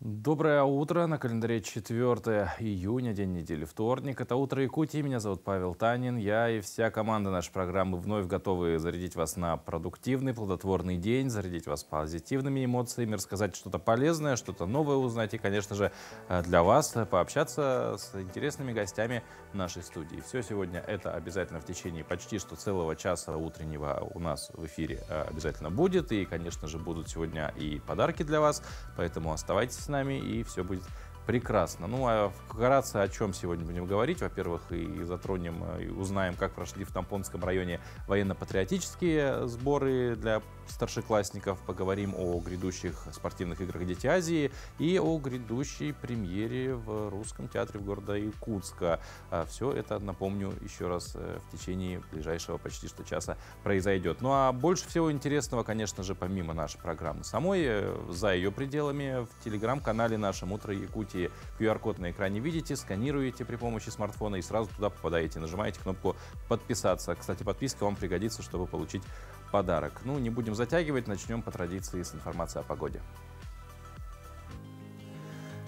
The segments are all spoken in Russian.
Доброе утро. На календаре 4 июня, день недели, вторник. Это «Утро Якутии». Меня зовут Павел Танин. Я и вся команда нашей программы вновь готовы зарядить вас на продуктивный, плодотворный день, зарядить вас позитивными эмоциями, рассказать что-то полезное, что-то новое узнать и, конечно же, для вас пообщаться с интересными гостями нашей студии. Все сегодня это обязательно в течение почти что целого часа утреннего у нас в эфире обязательно будет. И, конечно же, будут сегодня и подарки для вас, поэтому оставайтесь с нами, и все будет прекрасно. Ну, а вкратце о чем сегодня будем говорить. Во-первых, и затронем, и узнаем, как прошли в Тампонском районе военно-патриотические сборы для старшеклассников. Поговорим о грядущих спортивных играх «Дети Азии» и о грядущей премьере в Русском театре в города Якутска. Все это, напомню, еще раз в течение ближайшего почти что часа произойдет. Ну, а больше всего интересного, конечно же, помимо нашей программы самой, за ее пределами, в телеграм-канале нашем «Утро Якутии». QR-код на экране видите, сканируете при помощи смартфона и сразу туда попадаете. Нажимаете кнопку «Подписаться». Кстати, подписка вам пригодится, чтобы получить подарок. Ну, не будем затягивать, начнем по традиции с информации о погоде.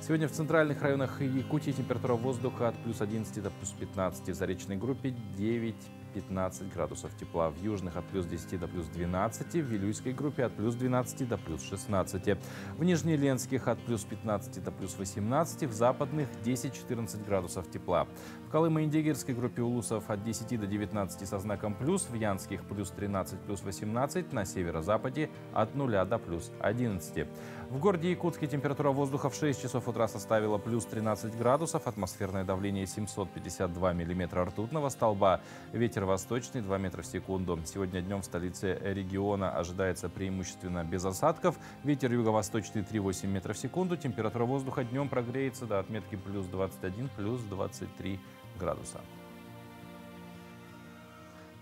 Сегодня в центральных районах Якутии температура воздуха от плюс 11 до плюс 15, в заречной группе 9-15 градусов тепла, в южных от плюс 10 до плюс 12, в Вилюйской группе от плюс 12 до плюс 16, в Нижнеленских от плюс 15 до плюс 18, в западных 10-14 градусов тепла. В Колымо-Индигирской группе улусов от 10 до 19 со знаком плюс, в Янских плюс 13, плюс 18, на северо-западе от 0 до плюс 11. В городе Якутске температура воздуха в 6 часов утра составила плюс 13 градусов, атмосферное давление 752 миллиметра ртутного столба, ветер восточный 2 метра в секунду. Сегодня днем в столице региона ожидается преимущественно без осадков, ветер юго-восточный 3,8 метра в секунду, температура воздуха днем прогреется до отметки плюс 21, плюс 23 градуса.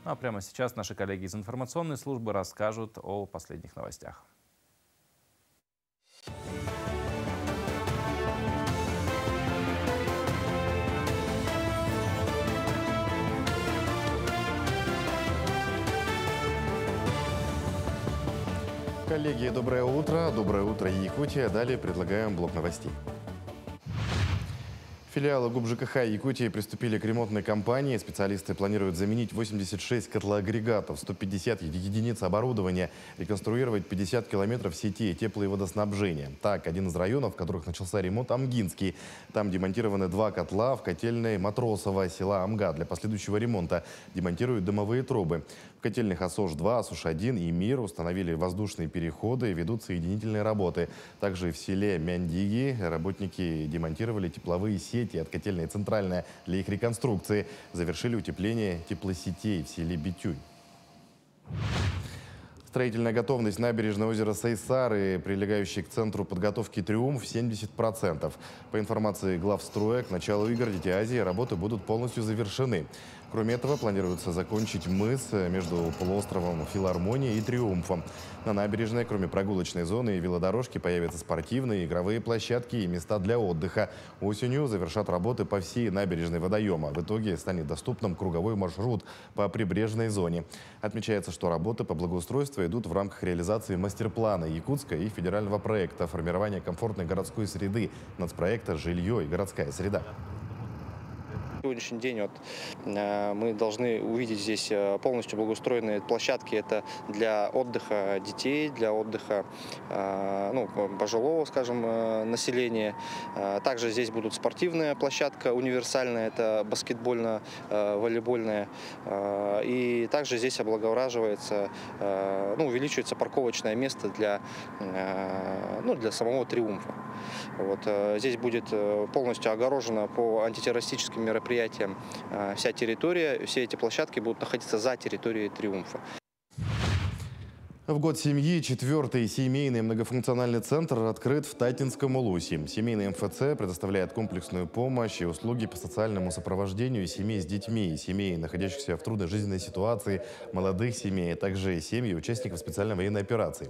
Ну, а прямо сейчас наши коллеги из информационной службы расскажут о последних новостях. Коллеги, доброе утро. Доброе утро, Якутия. Далее предлагаем блок новостей. Филиалы ГУП ЖКХ Якутии приступили к ремонтной кампании. Специалисты планируют заменить 86 котлоагрегатов, 150 единиц оборудования, реконструировать 50 километров сети тепло- и водоснабжения. Так, один из районов, в которых начался ремонт, Амгинский. Там демонтированы 2 котла в котельной Матросово села Амга. Для последующего ремонта демонтируют дымовые трубы. В котельных АСОШ-2, АСОШ-1 и МИР установили воздушные переходы и ведут соединительные работы. Также в селе Мяндиги работники демонтировали тепловые сети от котельной «Центральная» для их реконструкции. Завершили утепление теплосетей в селе Битюй. Строительная готовность набережной озера Сайсар и прилегающей к центру подготовки «Триумф» 70%. По информации главстроя, к началу игр «Дети Азии» работы будут полностью завершены. Кроме этого, планируется закончить мыс между полуостровом Филармония и Триумфом. На набережной, кроме прогулочной зоны и велодорожки, появятся спортивные, игровые площадки и места для отдыха. Осенью завершат работы по всей набережной водоема. В итоге станет доступным круговой маршрут по прибрежной зоне. Отмечается, что работы по благоустройству идут в рамках реализации мастер-плана Якутска и федерального проекта формирования комфортной городской среды, нацпроекта «Жилье и городская среда». На сегодняшний день мы должны увидеть здесь полностью благоустроенные площадки. Это для отдыха детей, для отдыха пожилого, скажем, населения. Также здесь будут спортивная площадка универсальная, это баскетбольно-волейбольная. И также здесь облагораживается, увеличивается парковочное место для самого «Триумфа». Здесь будет полностью огорожена по антитеррористическим мероприятиям вся территория, все эти площадки будут находиться за территорией «Триумфа». В год семьи 4-й семейный многофункциональный центр открыт в Татинском Улусе. Семейный МФЦ предоставляет комплексную помощь и услуги по социальному сопровождению семей с детьми, семей, находящихся в трудной жизненной ситуации, молодых семей, а также семьи участников специальной военной операции.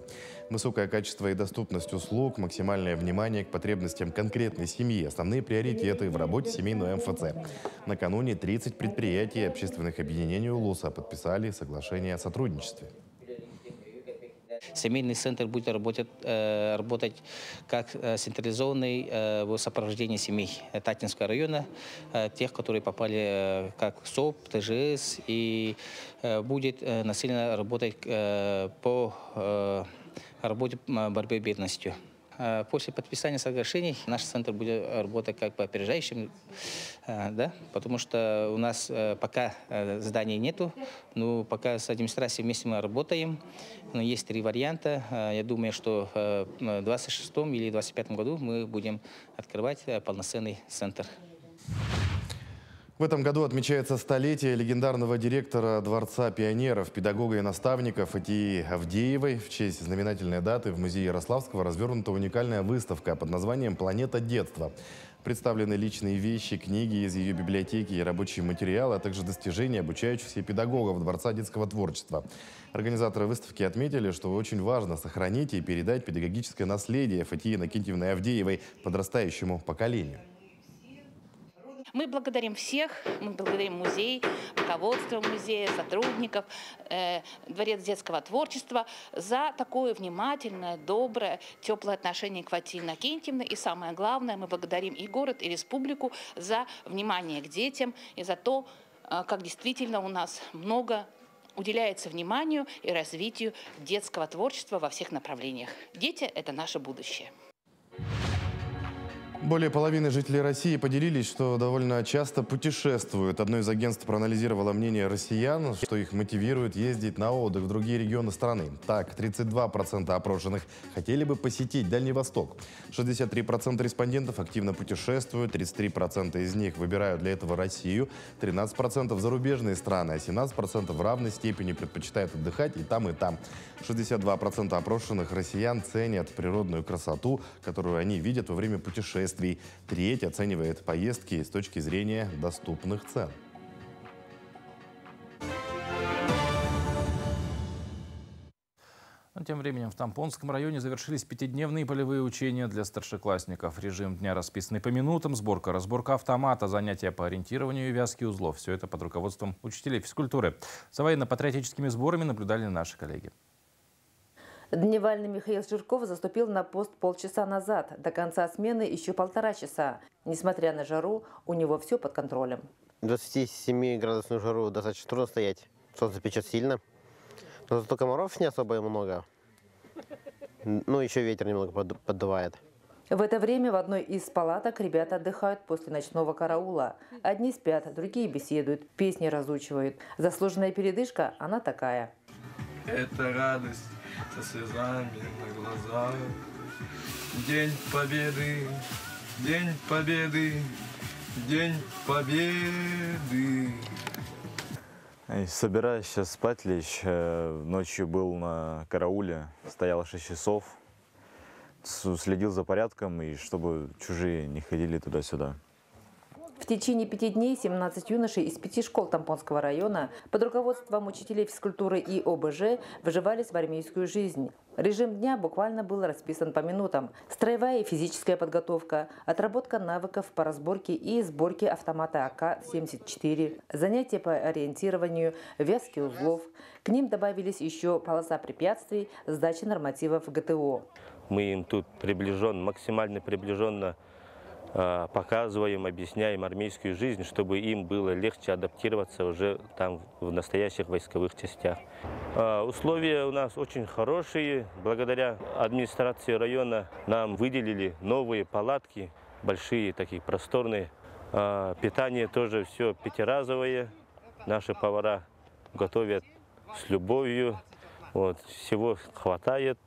Высокое качество и доступность услуг, максимальное внимание к потребностям конкретной семьи – основные приоритеты в работе семейного МФЦ. Накануне 30 предприятий и общественных объединений Улуса подписали соглашение о сотрудничестве. Семейный центр будет работать как централизованный в сопровождении семей Татинского района, тех, которые попали как СОП, ТЖС, и будет насильно работать по работе борьбы с бедностью. После подписания соглашений наш центр будет работать как по опережающим, да, потому что у нас пока зданий нету, но пока с администрацией вместе мы работаем. Но есть 3 варианта. Я думаю, что в 2026 или 2025 году мы будем открывать полноценный центр. В этом году отмечается столетие легендарного директора Дворца пионеров, педагога и наставников Атии Авдеевой. В честь знаменательной даты в музее Ярославского развернута уникальная выставка под названием «Планета детства». Представлены личные вещи, книги из ее библиотеки и рабочие материалы, а также достижения обучающихся педагогов Дворца детского творчества. Организаторы выставки отметили, что очень важно сохранить и передать педагогическое наследие Фатии Иннокентьевны Авдеевой подрастающему поколению. Мы благодарим всех, мы благодарим музей, руководство музея, сотрудников, Дворец детского творчества за такое внимательное, доброе, теплое отношение к Фатии Иннокентьевне. И самое главное, мы благодарим и город, и республику за внимание к детям и за то, как действительно у нас много уделяется вниманию и развитию детского творчества во всех направлениях. Дети – это наше будущее. Более половины жителей России поделились, что довольно часто путешествуют. Одно из агентств проанализировало мнение россиян, что их мотивирует ездить на отдых в другие регионы страны. Так, 32% опрошенных хотели бы посетить Дальний Восток. 63% респондентов активно путешествуют, 33% из них выбирают для этого Россию, 13% зарубежные страны, а 17% в равной степени предпочитают отдыхать и там, и там. 62% опрошенных россиян ценят природную красоту, которую они видят во время путешествий. Треть оценивает поездки с точки зрения доступных цен. Но тем временем в Тампонском районе завершились 5-дневные полевые учения для старшеклассников. Режим дня расписанный по минутам, сборка-разборка автомата, занятия по ориентированию и вязке узлов. Все это под руководством учителей физкультуры. За военно-патриотическими сборами наблюдали наши коллеги. Дневальный Михаил Жирков заступил на пост полчаса назад. До конца смены еще 1,5 часа. Несмотря на жару, у него все под контролем. 27-градусную жару достаточно трудно стоять. Солнце печет сильно. Но зато комаров не особо много. Ну, еще ветер немного поддувает. В это время в одной из палаток ребята отдыхают после ночного караула. Одни спят, другие беседуют, песни разучивают. Заслуженная передышка, она такая. Это радость со слезами на глазах. День Победы, День Победы, День Победы. Собираюсь сейчас спать лечь. Ночью был на карауле, стоял 6 часов. Следил за порядком, и чтобы чужие не ходили туда-сюда. В течение 5 дней 17 юношей из 5 школ Тампонского района под руководством учителей физкультуры и ОБЖ вживались в армейскую жизнь. Режим дня буквально был расписан по минутам. Строевая и физическая подготовка, отработка навыков по разборке и сборке автомата АК-74, занятия по ориентированию, вязке узлов. К ним добавились еще полоса препятствий, сдача нормативов ГТО. Мы им тут максимально приближенно показываем, объясняем армейскую жизнь, чтобы им было легче адаптироваться уже там в настоящих войсковых частях. Условия у нас очень хорошие. Благодаря администрации района нам выделили новые палатки, большие, такие просторные. Питание тоже все пятиразовое. Наши повара готовят с любовью. Всего хватает.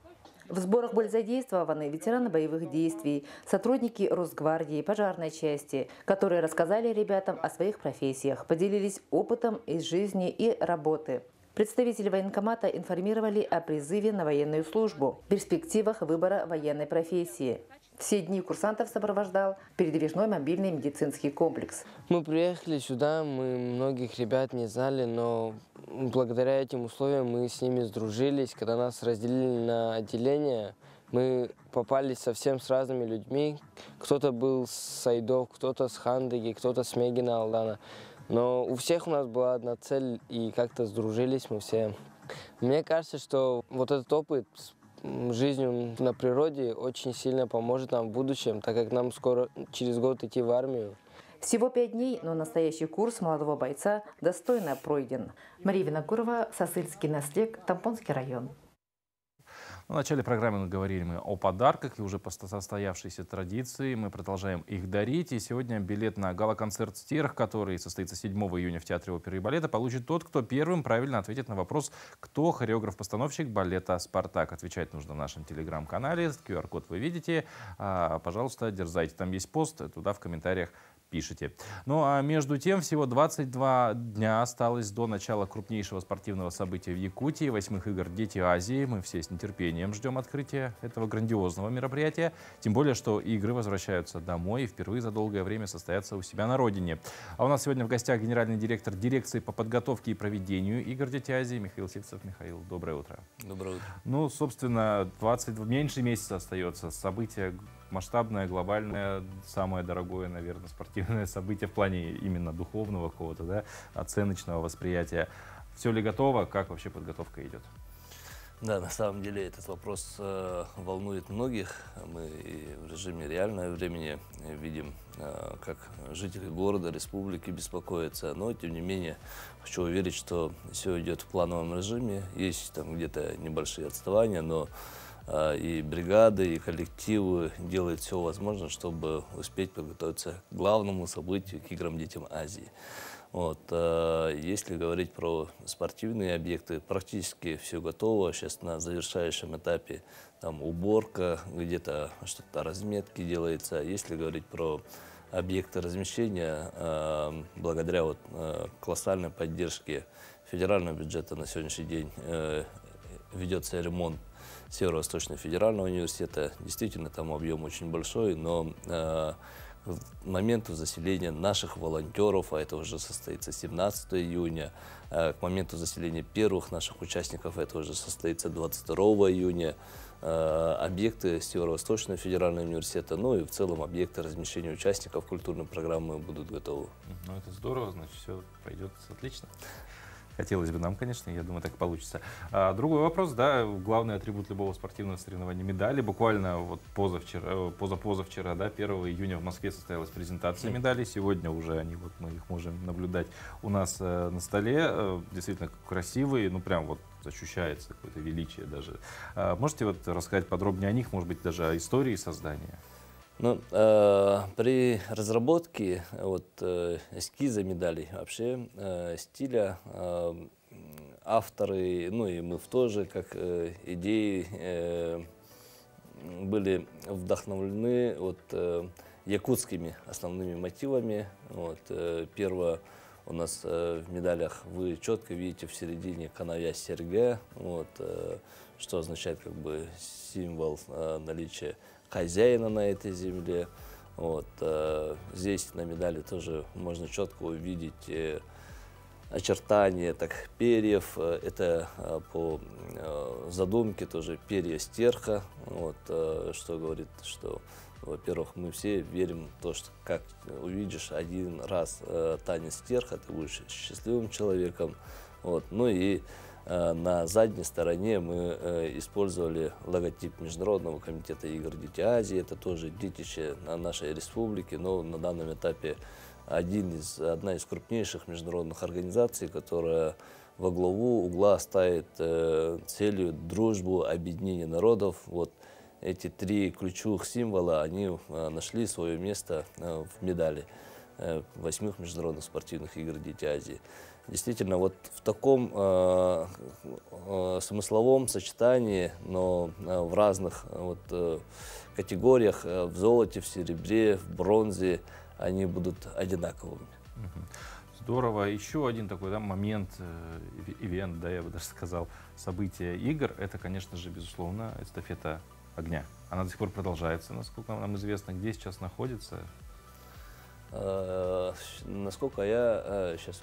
В сборах были задействованы ветераны боевых действий, сотрудники Росгвардии, пожарной части, которые рассказали ребятам о своих профессиях, поделились опытом из жизни и работы. Представители военкомата информировали о призыве на военную службу, перспективах выбора военной профессии. Все дни курсантов сопровождал передвижной мобильный медицинский комплекс. Мы приехали сюда, мы многих ребят не знали, но благодаря этим условиям мы с ними сдружились. Когда нас разделили на отделения, мы попались совсем с разными людьми. Кто-то был с Сайдов, кто-то с Хандыги, кто-то с Мегина Алдана. Но у всех у нас была одна цель, и как-то сдружились мы все. Мне кажется, что вот этот опыт с жизнью на природе очень сильно поможет нам в будущем, так как нам скоро через год идти в армию. Всего 5 дней, но настоящий курс молодого бойца достойно пройден. Мария Винокурова, Сосыльский наследник, Тампонский район. В начале программы говорили мы о подарках, и уже по состоявшейся традиции мы продолжаем их дарить. И сегодня билет на гала-концерт «Стерх», который состоится 7 июня в Театре оперы и балета, получит тот, кто первым правильно ответит на вопрос, кто хореограф-постановщик балета «Спартак». Отвечать нужно в нашем телеграм-канале. QR-код вы видите. Пожалуйста, дерзайте. Там есть пост, туда в комментариях пишите. Ну а между тем, всего 22 дня осталось до начала крупнейшего спортивного события в Якутии, 8-х игр «Дети Азии». Мы все с нетерпением ждем открытия этого грандиозного мероприятия. Тем более, что игры возвращаются домой и впервые за долгое время состоятся у себя на родине. А у нас сегодня в гостях генеральный директор дирекции по подготовке и проведению игр «Дети Азии» Михаил Сивцев. Михаил, доброе утро. Доброе утро. Ну, собственно, меньше месяца остается. Событие масштабное, глобальное, самое дорогое, наверное, спортивное событие в плане именно духовного какого-то, да, оценочного восприятия. Все ли готово? Как вообще подготовка идет? Да, на самом деле этот вопрос волнует многих. Мы в режиме реального времени видим, как жители города, республики беспокоятся. Но, тем не менее, хочу уверить, что все идет в плановом режиме. Есть там где-то небольшие отставания, но и бригады, и коллективы делают все возможное, чтобы успеть подготовиться к главному событию, к играм «Детям Азии». Вот. Если говорить про спортивные объекты, практически все готово. Сейчас на завершающем этапе там уборка, где-то что-то разметки делается. Если говорить про объекты размещения, благодаря колоссальной поддержке федерального бюджета на сегодняшний день ведется ремонт Северо-Восточного федерального университета. Действительно, там объем очень большой, но к моменту заселения наших волонтеров, а это уже состоится 17 июня, к моменту заселения первых наших участников, это уже состоится 22 июня, объекты Северо-Восточного федерального университета, ну и в целом объекты размещения участников культурной программы будут готовы. Ну, это здорово, значит, все пройдет отлично. Хотелось бы нам, конечно, я думаю, так получится. Другой вопрос, да, главный атрибут любого спортивного соревнования — медали. Буквально вот позапозавчера, да, 1 июня в Москве состоялась презентация медалей. Сегодня уже мы их можем наблюдать у нас на столе. Действительно красивые, ну прям вот ощущается какое-то величие даже. Можете вот рассказать подробнее о них, может быть, даже о истории создания? Ну, при разработке эскиза медалей, вообще стиля, авторы, ну и мы тоже, как идеи, были вдохновлены якутскими основными мотивами. Первое, у нас в медалях вы четко видите в середине канавья серьга, что означает как бы символ наличия хозяина на этой земле. Здесь на медали тоже можно четко увидеть очертания перьев. Это по задумке тоже перья стерха, что говорит, что, во-первых, мы все верим в то, что как увидишь один раз танец стерха, ты будешь счастливым человеком. Ну и на задней стороне мы использовали логотип Международного комитета игр «Дети Азии». Это тоже детище нашей республики, но на данном этапе одна из крупнейших международных организаций, которая во главу угла ставит целью дружбу, объединение народов. Эти три ключевых символа, они нашли свое место в медали 8-х международных спортивных игр «Дети Азии». Действительно, в таком смысловом сочетании, но в разных категориях, в золоте, в серебре, в бронзе, они будут одинаковыми. Здорово. Еще один такой момент, ивент, да, я бы даже сказал, событие игр, это, конечно же, безусловно, эстафета огня. Она до сих пор продолжается, насколько нам известно, где сейчас находится. Насколько я сейчас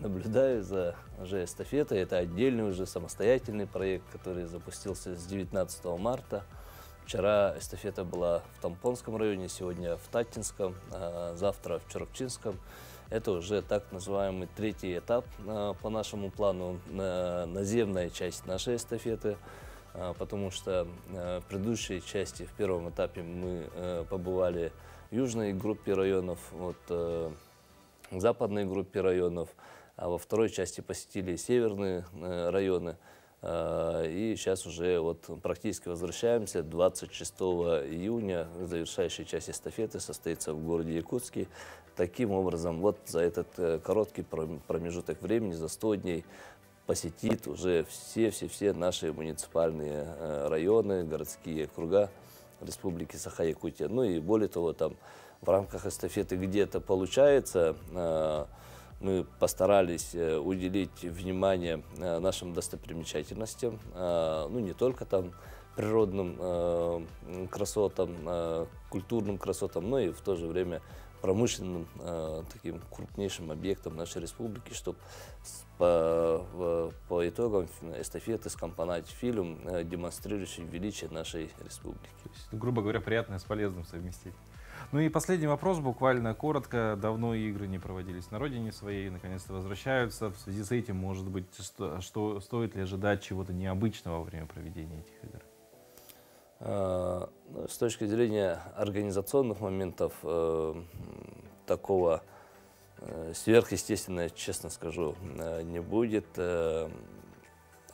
наблюдаю за эстафетой, это отдельный уже самостоятельный проект, который запустился с 19 марта. Вчера эстафета была в Тампонском районе, сегодня в Татинском, завтра в Чорокчинском. Это уже так называемый третий этап по нашему плану, наземная часть нашей эстафеты, потому что в предыдущей части, в первом этапе, мы побывали в южной группе районов, в западной группе районов, а во второй части посетили северные районы. И сейчас уже практически возвращаемся. 26 июня завершающая часть эстафеты состоится в городе Якутске. Таким образом, за этот короткий промежуток времени, за 100 дней, посетит уже все наши муниципальные районы, городские округа Республики Саха-Якутия. Ну и более того, там в рамках эстафеты где-то получается, мы постарались уделить внимание нашим достопримечательностям, ну не только там природным красотам, культурным красотам, но и в то же время промышленным таким крупнейшим объектом нашей республики, чтобы по итогам эстафеты скомпоновать фильм, демонстрирующий величие нашей республики. То есть, грубо говоря, приятное с полезным совместить. Ну и последний вопрос, буквально коротко. Давно игры не проводились на родине своей, наконец-то возвращаются. В связи с этим, может быть, что стоит ли ожидать чего-то необычного во время проведения этих игр? С точки зрения организационных моментов, такого сверхъестественного, честно скажу, не будет.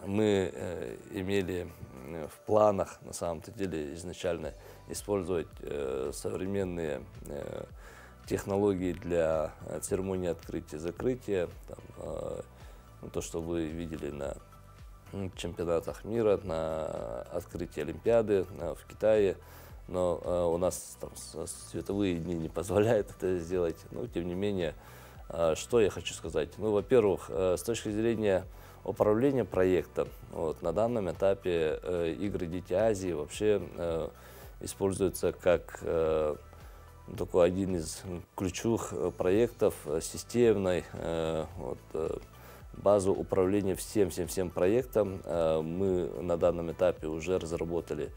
Мы имели в планах, на самом-то деле, изначально использовать современные технологии для церемонии открытия-закрытия. То, что вы видели на чемпионатах мира, на открытии Олимпиады в Китае. Но у нас там световые дни не позволяют это сделать. Но, тем не менее, что я хочу сказать? Ну, во-первых, с точки зрения управления проектом, на данном этапе игры «Дети Азии» вообще используются как такой один из ключевых проектов системной базу управления всем проектом. Мы на данном этапе уже разработали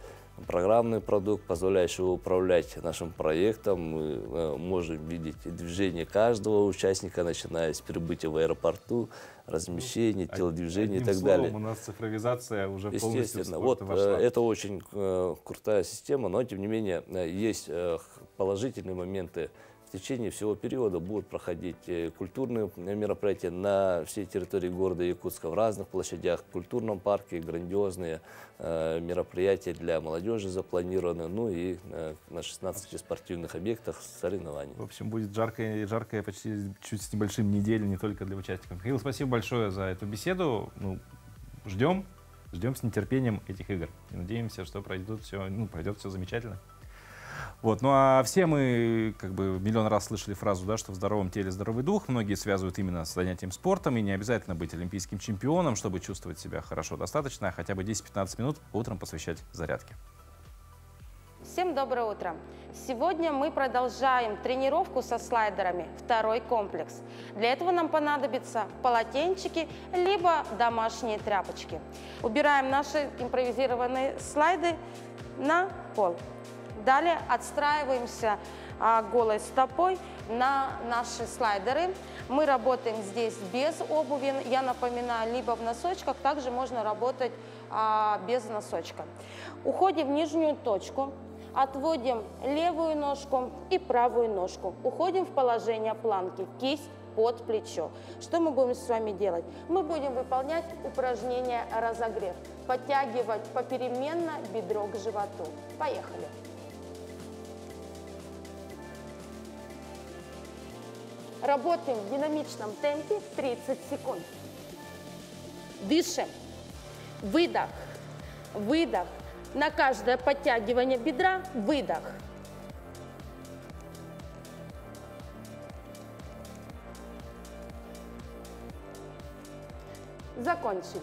программный продукт, позволяющий управлять нашим проектом. Мы можем видеть движение каждого участника, начиная с прибытия в аэропорту, размещения, телодвижения и так далее. У нас цифровизация уже полностью Естественно, вошла. Это очень крутая система, но тем не менее есть положительные моменты. В течение всего периода будут проходить культурные мероприятия на всей территории города Якутска, в разных площадях, в культурном парке, грандиозные мероприятия для молодежи запланированы, ну и на 16 спортивных объектах соревнований. В общем, будет жаркая почти чуть с небольшим неделя, не только для участников. Михаил, спасибо большое за эту беседу. Ждем с нетерпением этих игр. И надеемся, что пройдет все замечательно. Ну а все мы миллион раз слышали фразу, что в здоровом теле здоровый дух. Многие связывают именно с занятием спортом. И не обязательно быть олимпийским чемпионом, чтобы чувствовать себя хорошо. Достаточно хотя бы 10-15 минут утром посвящать зарядке. Всем доброе утро! Сегодня мы продолжаем тренировку со слайдерами, второй комплекс. Для этого нам понадобятся полотенчики, либо домашние тряпочки. Убираем наши импровизированные слайды на пол. Далее отстраиваемся голой стопой на наши слайдеры. Мы работаем здесь без обуви, я напоминаю, либо в носочках, также можно работать без носочка. Уходим в нижнюю точку, отводим левую ножку и правую ножку. Уходим в положение планки, кисть под плечо. Что мы будем с вами делать? Мы будем выполнять упражнение разогрев. Подтягивать попеременно бедро к животу. Поехали! Работаем в динамичном темпе 30 секунд. Дышим. Выдох. Выдох. На каждое подтягивание бедра выдох. Закончили.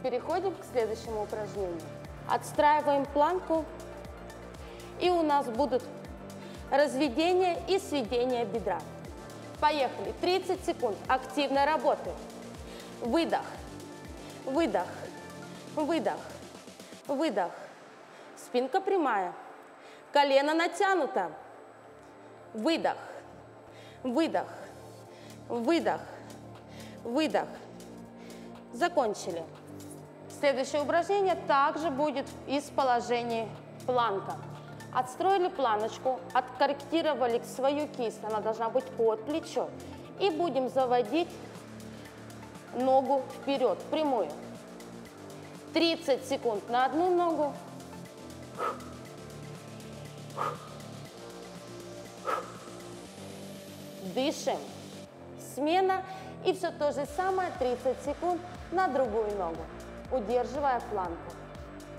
Переходим к следующему упражнению. Отстраиваем планку. И у нас будут разведение и сведение бедра. Поехали. 30 секунд активной работы. Выдох. Выдох. Выдох. Выдох. Спинка прямая. Колено натянуто. Выдох. Выдох. выдох, выдох. Закончили. Следующее упражнение также будет из положения планка. Отстроили планочку, откорректировали свою кисть, она должна быть под плечо. И будем заводить ногу вперед, прямую. 30 секунд на одну ногу. Дышим. Смена. И все то же самое 30 секунд на другую ногу, удерживая планку.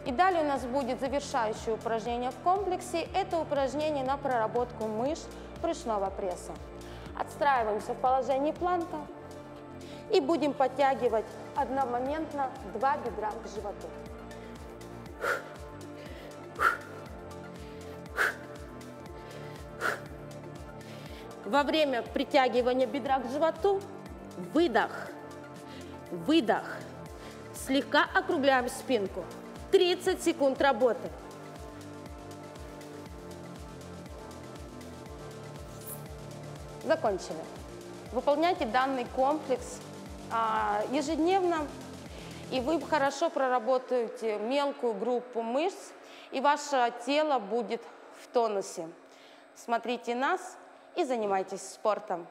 И далее у нас будет завершающее упражнение в комплексе. Это упражнение на проработку мышц брюшного пресса. Отстраиваемся в положении планка и будем подтягивать одномоментно 2 бедра к животу. Во время притягивания бедра к животу выдох, выдох. Слегка округляем спинку. 30 секунд работы. Закончили. Выполняйте данный комплекс ежедневно, и вы хорошо проработаете мелкую группу мышц, и ваше тело будет в тонусе. Смотрите нас и занимайтесь спортом.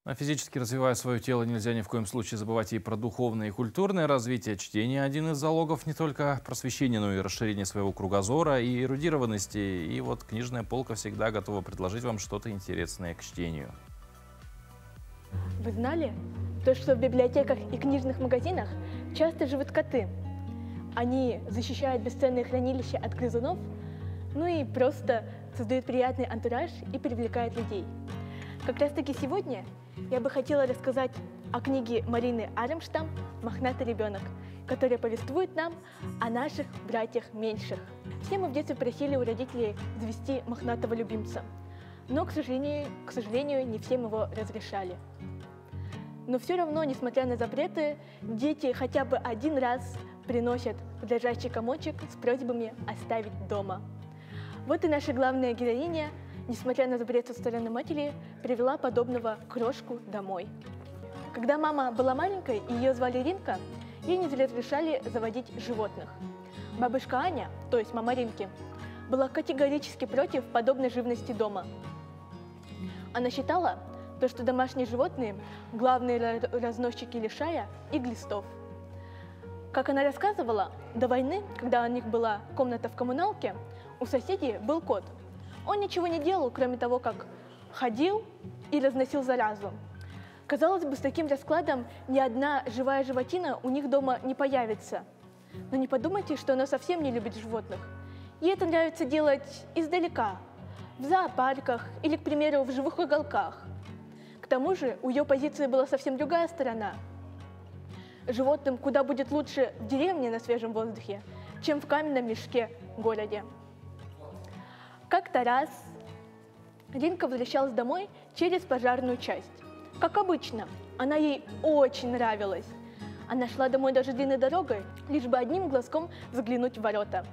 А физически развивая свое тело, нельзя ни в коем случае забывать и про духовное и культурное развитие. Чтение – один из залогов не только просвещения, но и расширения своего кругозора и эрудированности. И вот книжная полка всегда готова предложить вам что-то интересное к чтению. Вы знали, что в библиотеках и книжных магазинах часто живут коты? Они защищают бесценные хранилища от грызунов, ну и просто создают приятный антураж и привлекают людей. Как раз таки сегодня я бы хотела рассказать о книге Марины Аремштам «Мохнатый ребенок», которая повествует нам о наших братьях меньших. Все мы в детстве просили у родителей завести мохнатого любимца, но, к сожалению, не всем его разрешали. Но все равно, несмотря на запреты, дети хотя бы один раз приносят дрожащий комочек с просьбами оставить дома. Вот и наша главная героиня, несмотря на запрет со стороны матери, привела подобного крошку домой. Когда мама была маленькой и ее звали Ринка, ей не разрешали заводить животных. Бабушка Аня, то есть мама Ринки, была категорически против подобной живности дома. Она считала, что домашние животные – главные разносчики лишая и глистов. Как она рассказывала, до войны, когда у них была комната в коммуналке, у соседей был кот. Он ничего не делал, кроме того, как ходил и разносил заразу. Казалось бы, с таким раскладом ни одна живая животина у них дома не появится. Но не подумайте, что она совсем не любит животных. Ей это нравится делать издалека, в зоопарках или, к примеру, в живых уголках. К тому же у ее позиции была совсем другая сторона. Животным куда будет лучше в деревне на свежем воздухе, чем в каменном мешке в городе. Как-то раз Ринка возвращалась домой через пожарную часть. Как обычно, она ей очень нравилась. Она шла домой даже длинной дорогой, лишь бы одним глазком взглянуть в ворота.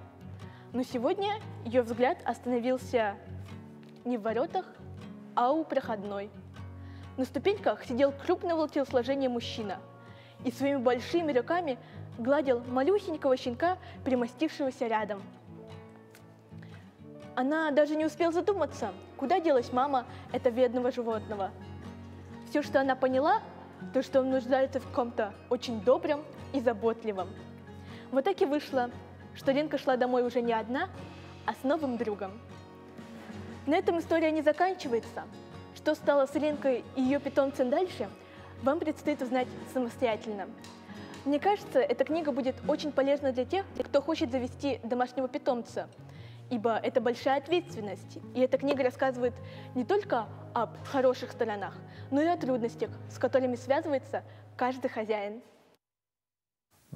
Но сегодня ее взгляд остановился не в воротах, а у проходной. На ступеньках сидел крупного телосложения мужчина и своими большими руками гладил малюсенького щенка, примостившегося рядом. Она даже не успела задуматься, куда делась мама этого бедного животного. Все, что она поняла, то, что он нуждается в ком-то очень добром и заботливом. Вот так и вышло, что Ринка шла домой уже не одна, а с новым другом. На этом история не заканчивается. Что стало с Ринкой и ее питомцем дальше, вам предстоит узнать самостоятельно. Мне кажется, эта книга будет очень полезна для тех, кто хочет завести домашнего питомца, ибо это большая ответственность, и эта книга рассказывает не только об хороших сторонах, но и о трудностях, с которыми связывается каждый хозяин.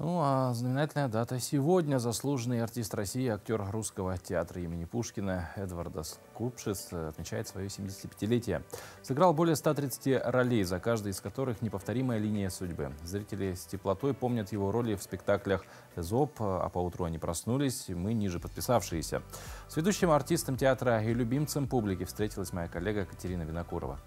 Ну а знаменательная дата сегодня. Заслуженный артист России, актер Русского театра имени Пушкина Эдвард Скупшис отмечает свое 75-летие. Сыграл более 130 ролей, за каждой из которых неповторимая линия судьбы. Зрители с теплотой помнят его роли в спектаклях «Эзоп», а поутру они проснулись, мы ниже подписавшиеся. С ведущим артистом театра и любимцем публики встретилась моя коллега Катерина Винокурова.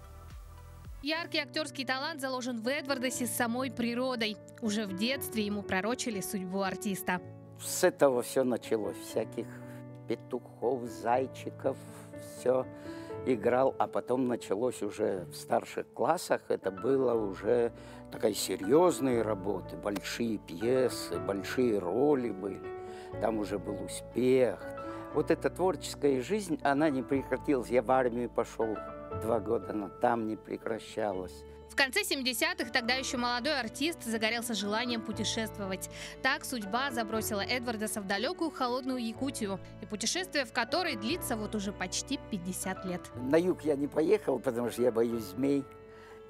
Яркий актерский талант заложен в Эдвардесе самой природой. Уже в детстве ему пророчили судьбу артиста. С этого все началось. Всяких петухов, зайчиков, все играл. А потом началось уже в старших классах. Это было уже такая серьезные работы, большие пьесы, большие роли были. Там уже был успех. Вот эта творческая жизнь, она не прекратилась. Я в армию пошел 2 года, но там не прекращалась. В конце 70-х тогда еще молодой артист загорелся желанием путешествовать. Так судьба забросила Эдвардеса в далекую холодную Якутию, и путешествие в которой длится вот уже почти 50 лет. На юг я не поехал, потому что я боюсь змей.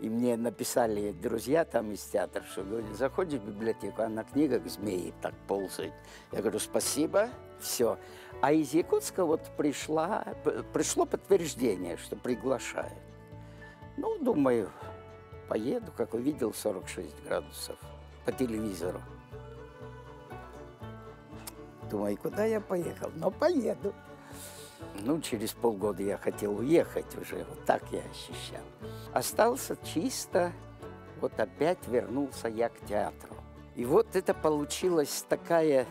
И мне написали друзья там из театра, что говорят, заходишь в библиотеку, а на книгах змеи так ползают. Я говорю, спасибо, все. А из Якутска вот пришло подтверждение, что приглашают. Ну, думаю, поеду, как увидел 46 градусов по телевизору. Думаю, куда я поехал? Но поеду. Ну, через полгода я хотел уехать уже, вот так я ощущал. Остался чисто, вот опять вернулся я к театру. И вот это получилась такая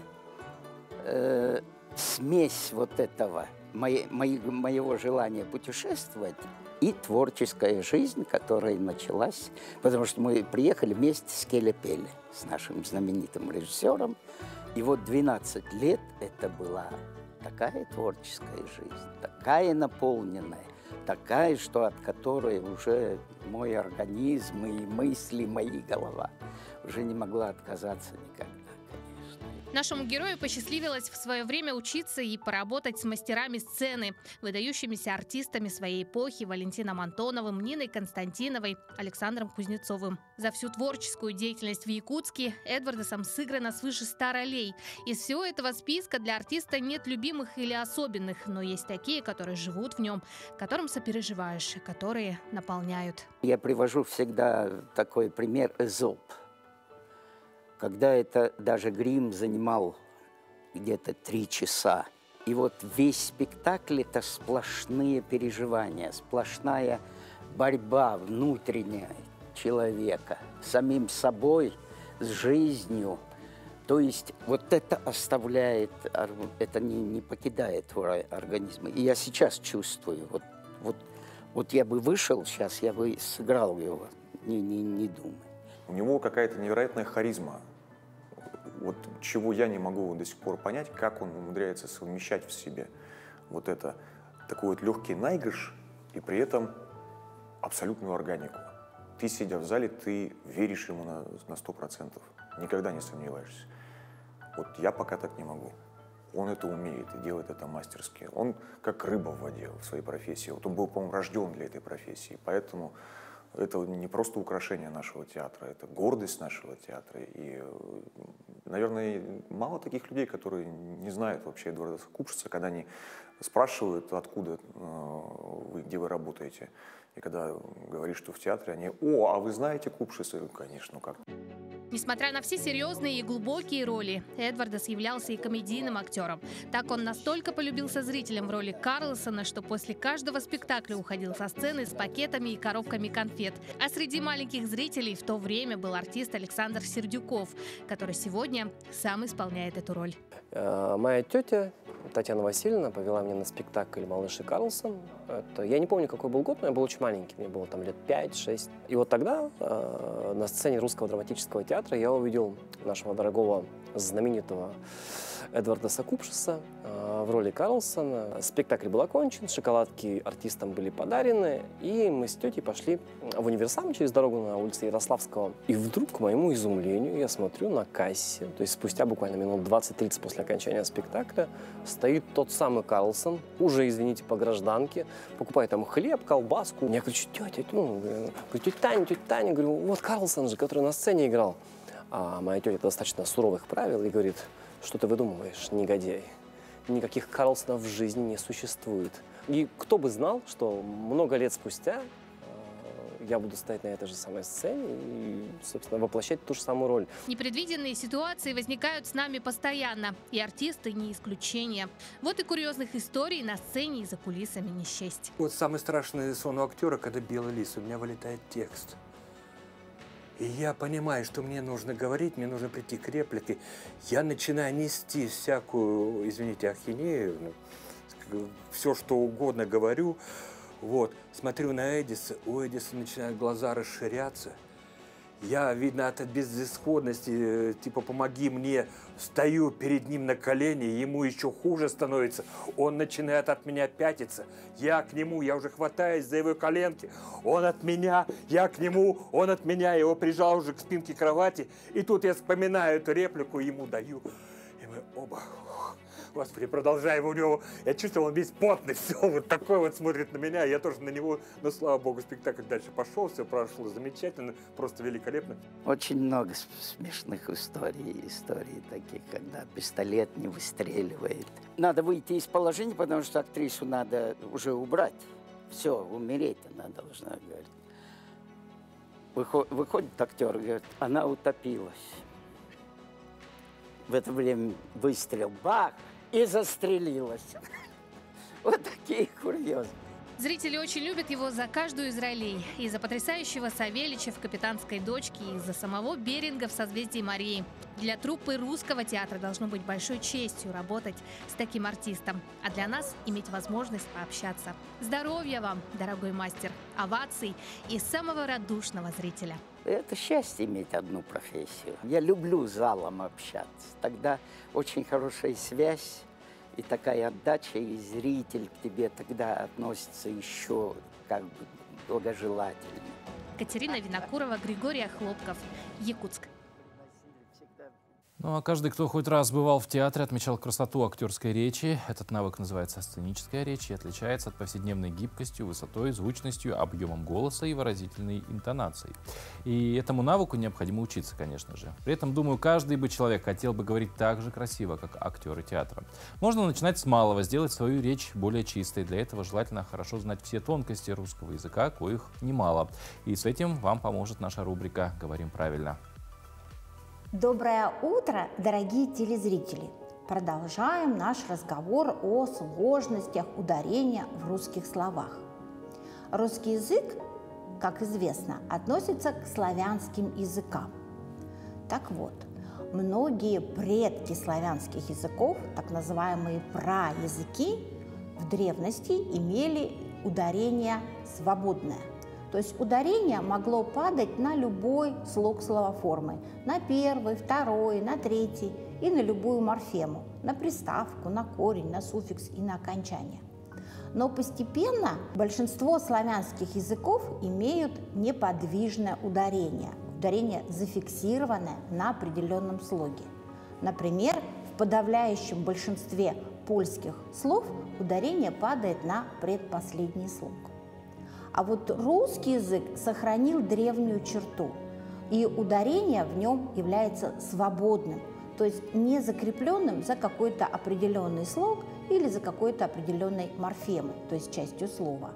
смесь вот этого, моего желания путешествовать и творческая жизнь, которая началась, потому что мы приехали вместе с Келе Пеле, с нашим знаменитым режиссером, и вот 12 лет это была такая творческая жизнь, такая наполненная, такая, что от которой уже мой организм и мысли, моя голова уже не могла отказаться никогда. Нашему герою посчастливилось в свое время учиться и поработать с мастерами сцены, выдающимися артистами своей эпохи Валентином Антоновым, Ниной Константиновой, Александром Кузнецовым. За всю творческую деятельность в Якутске Эдвардесом сыграно свыше 100 ролей. Из всего этого списка для артиста нет любимых или особенных, но есть такие, которые живут в нем, которым сопереживаешь, которые наполняют. Я привожу всегда такой пример Эзоп. Когда это даже грим занимал где-то 3 часа. И вот весь спектакль – это сплошные переживания, сплошная борьба внутренняя человека с самим собой, с жизнью. То есть вот это оставляет, это не покидает твой организм. И я сейчас чувствую, вот я бы вышел сейчас, я бы сыграл его, не думаю. У него какая-то невероятная харизма. Вот чего я не могу до сих пор понять, как он умудряется совмещать в себе вот это, такой вот легкий наигрыш и при этом абсолютную органику. Ты, сидя в зале, ты веришь ему на 100%, никогда не сомневаешься. Вот я пока так не могу. Он это умеет и делает это мастерски. Он как рыба в воде в своей профессии. Вот он был, по-моему, рожден для этой профессии, поэтому это не просто украшение нашего театра, это гордость нашего театра. И, наверное, мало таких людей, которые не знают вообще Эдвардеса Купшиса, когда они спрашивают, откуда вы, где вы работаете. И когда говоришь, что в театре, они: «О, а вы знаете Купшиса?» Я говорю, конечно, ну как. Несмотря на все серьезные и глубокие роли, Эдвардес являлся и комедийным актером. Так он настолько полюбился зрителям в роли Карлсона, что после каждого спектакля уходил со сцены с пакетами и коробками конфет. А среди маленьких зрителей в то время был артист Александр Сердюков, который сегодня сам исполняет эту роль. Моя тетя Татьяна Васильевна повела меня на спектакль «Малыш и Карлсон». Я не помню, какой был год, но я был очень маленький, мне было там лет 5-6. И вот тогда на сцене Русского драматического театра я увидел нашего дорогого, знаменитого Эдвардеса Купшиса в роли Карлсона. Спектакль был окончен, шоколадки артистам были подарены, и мы с тетей пошли в Универсам через дорогу на улице Ярославского. И вдруг, к моему изумлению, я смотрю на кассе, то есть спустя буквально минут 20-30 после окончания спектакля, стоит тот самый Карлсон, уже, извините, по гражданке, покупает там хлеб, колбаску. Я говорю, тетя Таня, говорю, вот Карлсон же, который на сцене играл. А моя тетя достаточно суровых правил и говорит: что ты выдумываешь, негодяй? Никаких Карлсонов в жизни не существует. И кто бы знал, что много лет спустя я буду стоять на этой же самой сцене и, собственно, воплощать ту же самую роль. Непредвиденные ситуации возникают с нами постоянно, и артисты не исключение. Вот и курьезных историй на сцене и за кулисами не счесть. Вот самый страшный сон у актера, когда белый лист, у меня вылетает текст. И я понимаю, что мне нужно говорить, мне нужно прийти к реплике. Я начинаю нести всякую, извините, ахинею, все, что угодно говорю. Вот, смотрю на Эдиса, у Эдиса начинают глаза расширяться. Я, видно, от безысходности, типа, помоги мне, стою перед ним на колени, ему еще хуже становится. Он начинает от меня пятиться. Я к нему, я уже хватаюсь за его коленки. Он от меня, я к нему, он от меня. Я его прижал уже к спинке кровати. И тут я вспоминаю эту реплику, ему даю. И мы оба... Господи, продолжаем у него. Я чувствовал, он весь потный, все, вот такой вот смотрит на меня. Я тоже на него, но, слава богу, спектакль дальше пошел, все прошло замечательно, просто великолепно. Очень много смешных историй таких, когда пистолет не выстреливает. Надо выйти из положения, потому что актрису надо уже убрать. Все, умереть она должна, говорит. Выходит актер, говорит, она утопилась. В это время выстрел, бах! И застрелилась. Вот такие курьезы. Зрители очень любят его за каждую из ролей. И за потрясающего Савельича в «Капитанской дочке», и за самого Беринга в «Созвездии Марии». Для труппы русского театра должно быть большой честью работать с таким артистом. А для нас иметь возможность пообщаться. Здоровья вам, дорогой мастер, оваций и самого радушного зрителя. Это счастье иметь одну профессию. Я люблю залом общаться. Тогда очень хорошая связь и такая отдача, и зритель к тебе тогда относится еще как бы благожелательно. Катерина Винокурова, Григорий Хлопков, Якутск. Ну а каждый, кто хоть раз бывал в театре, отмечал красоту актерской речи. Этот навык называется сценическая речь и отличается от повседневной гибкостью, высотой, звучностью, объемом голоса и выразительной интонацией. И этому навыку необходимо учиться, конечно же. При этом, думаю, каждый бы человек хотел бы говорить так же красиво, как актеры театра. Можно начинать с малого, сделать свою речь более чистой. Для этого желательно хорошо знать все тонкости русского языка, коих немало. И с этим вам поможет наша рубрика «Говорим правильно». Доброе утро, дорогие телезрители! Продолжаем наш разговор о сложностях ударения в русских словах. Русский язык, как известно, относится к славянским языкам. Так вот, многие предки славянских языков, так называемые праязыки, в древности имели ударение свободное. То есть ударение могло падать на любой слог словоформы, на первый, второй, на третий и на любую морфему, на приставку, на корень, на суффикс и на окончание. Но постепенно большинство славянских языков имеют неподвижное ударение зафиксированное на определенном слоге. Например, в подавляющем большинстве польских слов ударение падает на предпоследний слог. А вот русский язык сохранил древнюю черту, и ударение в нем является свободным, то есть не закрепленным за какой-то определенный слог или за какой-то определенной морфемой, то есть частью слова.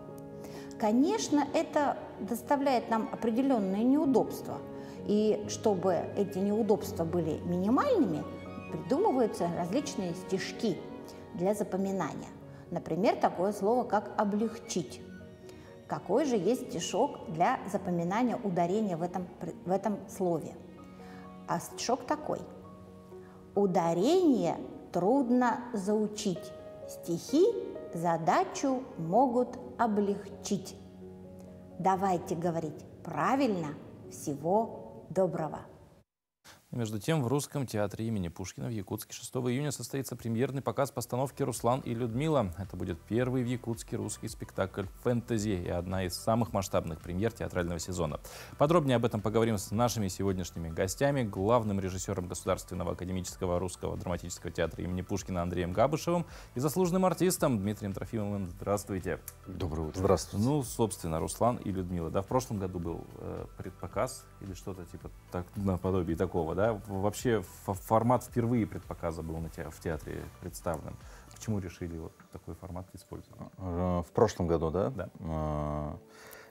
Конечно, это доставляет нам определенные неудобства, и чтобы эти неудобства были минимальными, придумываются различные стишки для запоминания. Например, такое слово, как «облегчить». Какой же есть стишок для запоминания ударения в этом слове? А стишок такой. Ударение трудно заучить, стихи задачу могут облегчить. Давайте говорить правильно. Всего доброго. Между тем, в Русском театре имени Пушкина в Якутске 6 июня состоится премьерный показ постановки «Руслан и Людмила». Это будет первый в Якутске русский спектакль фэнтези и одна из самых масштабных премьер театрального сезона. Подробнее об этом поговорим с нашими сегодняшними гостями, главным режиссером Государственного академического русского драматического театра имени Пушкина Андреем Габышевым и заслуженным артистом Дмитрием Трофимовым. Здравствуйте. Доброе утро. Здравствуйте. Ну, собственно, «Руслан и Людмила». Да, в прошлом году был предпоказ или что-то типа наподобие такого, да? Вообще формат впервые предпоказа был в театре представлен. Почему решили вот такой формат использовать? В прошлом году, да? Да.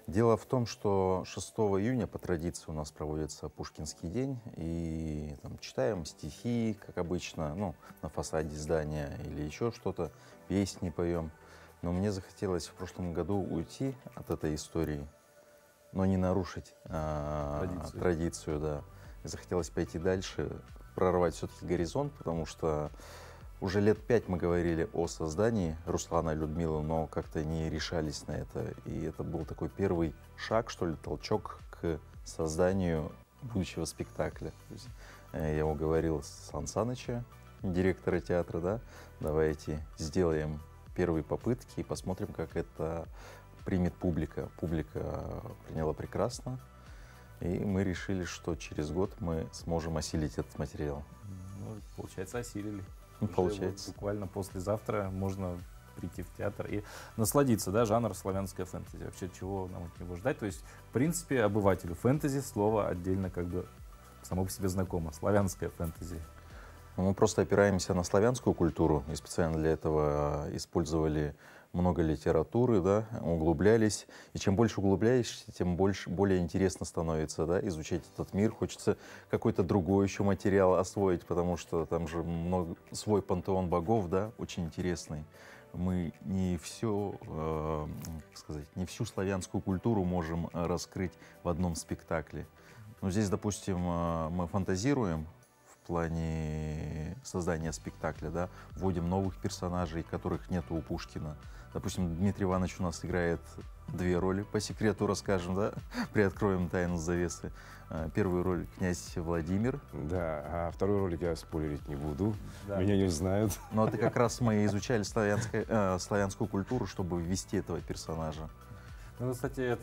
Дело в том, что 6 июня по традиции у нас проводится Пушкинский день, и там читаем стихи, как обычно, ну, на фасаде здания или еще что-то, песни поем. Но мне захотелось в прошлом году уйти от этой истории, но не нарушить традицию, да. Захотелось пойти дальше, прорвать все-таки горизонт, потому что уже лет 5 мы говорили о создании Руслана и Людмилы, но как-то не решались на это. И это был такой первый шаг, что ли, толчок к созданию будущего спектакля. То есть, я уговорил Сан Саныча, директора театра, да, давайте сделаем первые попытки и посмотрим, как это примет публика. Публика приняла прекрасно, и мы решили, что через год мы сможем осилить этот материал. Ну, получается, осилили. Получается. Вот буквально послезавтра можно прийти в театр и насладиться, да, жанр славянская фэнтези. Вообще, чего нам от него ждать? То есть, в принципе, обывателю фэнтези слово отдельно как бы само по себе знакомо. Славянская фэнтези. Мы просто опираемся на славянскую культуру и специально для этого использовали много литературы, да, углублялись. И чем больше углубляешься, тем более интересно становится, да, изучать этот мир. Хочется какой-то другой еще материал освоить, потому что там же свой пантеон богов, да, очень интересный. Мы не все, как сказать, не всю славянскую культуру можем раскрыть в одном спектакле. Но здесь, допустим, мы фантазируем в плане создания спектакля, да, вводим новых персонажей, которых нету у Пушкина. Допустим, Дмитрий Иванович у нас играет 2 роли, по секрету расскажем, да, приоткроем тайну завесы. Первую роль князь Владимир. Да, а вторую роль я спойлерить не буду, да. Меня не знают. Но это как раз мы изучали славянскую культуру, чтобы ввести этого персонажа. Ну, кстати,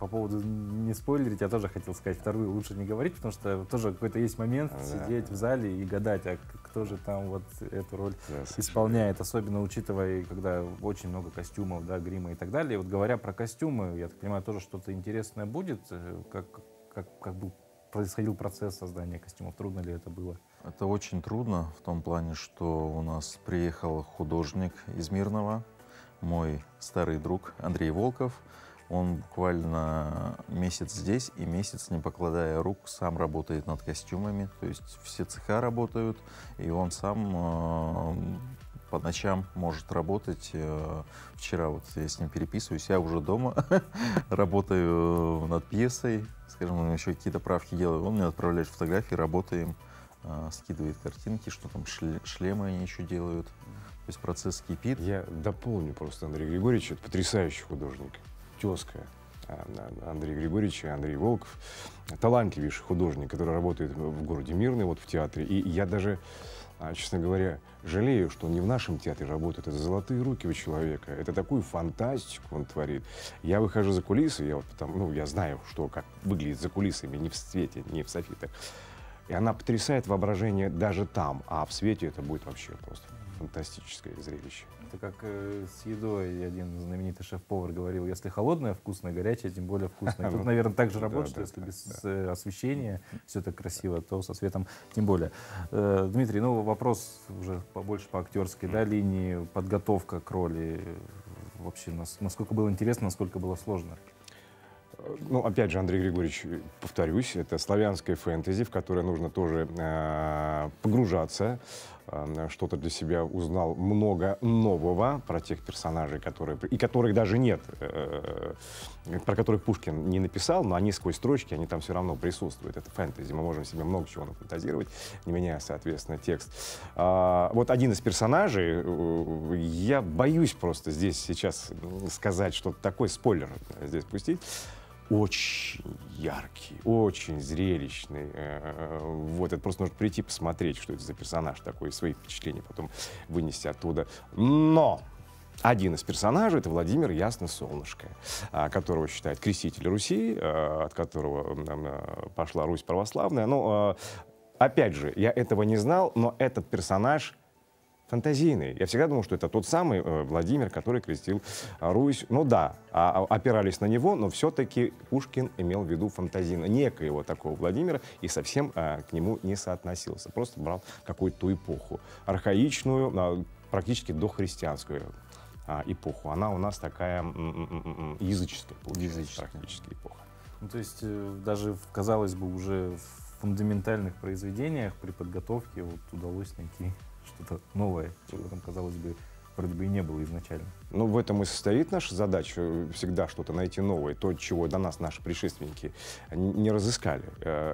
по поводу не спойлерить, я тоже хотел сказать, вторую лучше не говорить, потому что тоже какой-то есть момент сидеть в зале и гадать, а кто же там вот эту роль исполняет, особенно учитывая, когда очень много костюмов, да, грима и так далее. И вот говоря про костюмы, я так понимаю, тоже что-то интересное будет, как бы происходил процесс создания костюмов, трудно ли это было? Это очень трудно в том плане, что у нас приехал художник из Мирного, мой старый друг Андрей Волков. Он буквально месяц здесь и месяц, не покладая рук, сам работает над костюмами. То есть все цеха работают, и он сам по ночам может работать. Вчера вот я с ним переписываюсь, я уже дома работаю над пьесой, скажем, еще какие-то правки делаю. Он мне отправляет фотографии, работаем, скидывает картинки, что там шлемы они еще делают. То есть процесс кипит. Я дополню просто Андрея Григорьевича, это потрясающий художник, тезка Андрея Григорьевича, Андрей Волков, талантливейший художник, который работает в городе Мирный, вот в театре. И я даже, честно говоря, жалею, что он не в нашем театре работает. Это золотые руки у человека, это такую фантастику он творит. Я выхожу за кулисы, я знаю, что как выглядит за кулисами, не в свете, не в софитах. И она потрясает воображение даже там, а в свете это будет вообще просто фантастическое зрелище. Это как с едой один знаменитый шеф-повар говорил, если холодное вкусное, горячее тем более вкусное. Тут, наверное, так же работает, что если без освещения все так красиво, то со светом тем более. Дмитрий, вопрос уже побольше по актерской линии, подготовка к роли. Вообще, насколько было интересно, насколько было сложно? Ну, опять же, Андрей Григорьевич, повторюсь, это славянская фэнтези, в которое нужно тоже погружаться. Что-то для себя узнал много нового про тех персонажей, которых даже нет, про которых Пушкин не написал, но они сквозь строчки, они там все равно присутствуют. Это фэнтези, мы можем себе много чего нафантазировать, не меняя, соответственно, текст. Вот один из персонажей, я боюсь просто здесь сейчас сказать что-то такое, спойлер здесь пустить, очень яркий, очень зрелищный. Вот, это просто нужно прийти посмотреть, что это за персонаж такой, свои впечатления потом вынести оттуда. Но один из персонажей — это Владимир Ясно-Солнышко, которого считают креститель Руси, от которого пошла Русь православная. Но, опять же, я этого не знал, но этот персонаж фантазийный. Я всегда думал, что это тот самый Владимир, который крестил Русь. Ну да, опирались на него, но все-таки Пушкин имел в виду фантазийно некоего такого Владимира и совсем к нему не соотносился. Просто брал какую-то ту эпоху, архаичную, практически дохристианскую эпоху. Она у нас такая языческая, практически эпоха. Ну, то есть даже, казалось бы, уже в фундаментальных произведениях при подготовке вот удалось найти что-то новое, чего там, казалось бы, вроде бы и не было изначально. Ну, в этом и состоит наша задача, всегда что-то найти новое, то, чего до нас наши предшественники не разыскали.